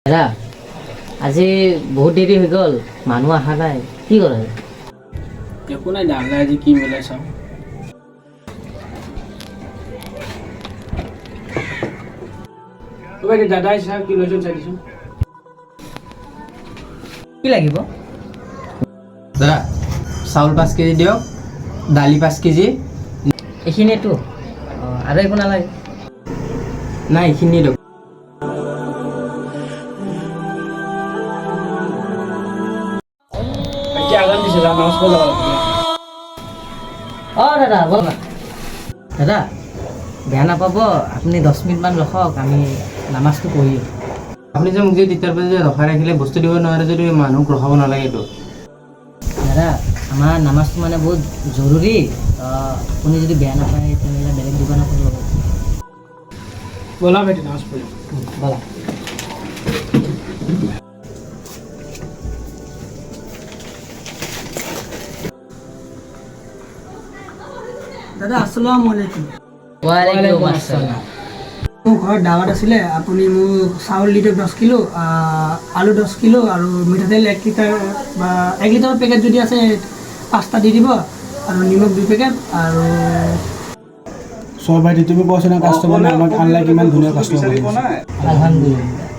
দাদা আজি বহুত দেৰি হৈ গ'ল, মানুহ অহা নাই, কি কৰে? একো নাই, দাদা আজি কি মিলাই চাওঁ। দাদা চাওঁ কি লৈছোঁ চাই দিছোঁ। কি লাগিব? দাদা চাউল 5 কেজি দিয়ক, দালি 5 কেজি। এইখিনিতো আৰু একো নালাগে? নাই এইখিনি দিয়ক। এতিয়া আজান দিছে, যাম নামাজ পঢ়িব যাব লাগে। দাদা ব'ল না। দাদা বেয়া নাপাব, আপুনি 10 মিনিটমান ৰখক, আমি নামাজটো পঢ়ি। আপুনি যে মোক যে তেতিয়াৰ পৰা যে ৰখাই ৰাখিলে, বস্তু দিব নোৱাৰে যদি মানুহক ৰখাব নালাগেতো। দাদা আমাৰ নামাজটো মানে বহুত জৰুৰী, আপুনি যদি বেয়া নাপায় তেনেহ'লে বেলেগ দোকানত ল'ব। ব'লা ভাইটি নামাজ পঢ়িম। ব'লা। দাদা আসসালামু আলাইকুম। ওয়ালাইকুম আসসালাম। মোৰ ঘৰত দাৱাত আছিলে, আপুনি মোক চাউল দি দিয়ক 10 কিলো, আলু 10 কিলো আৰু মিঠাতেল 1 লিটাৰ বা 1 লিটাৰৰ পেকেট যদি আছে 5টা দি দিব, আৰু নিমখ 2 পেকেট আৰু ভাইটি তুমি কৈছা না কাষ্টমাৰ আমাক আনলাইক ইমান ধুনীয়া কাষ্টমাৰ। আলহামদুলিল্লাহ।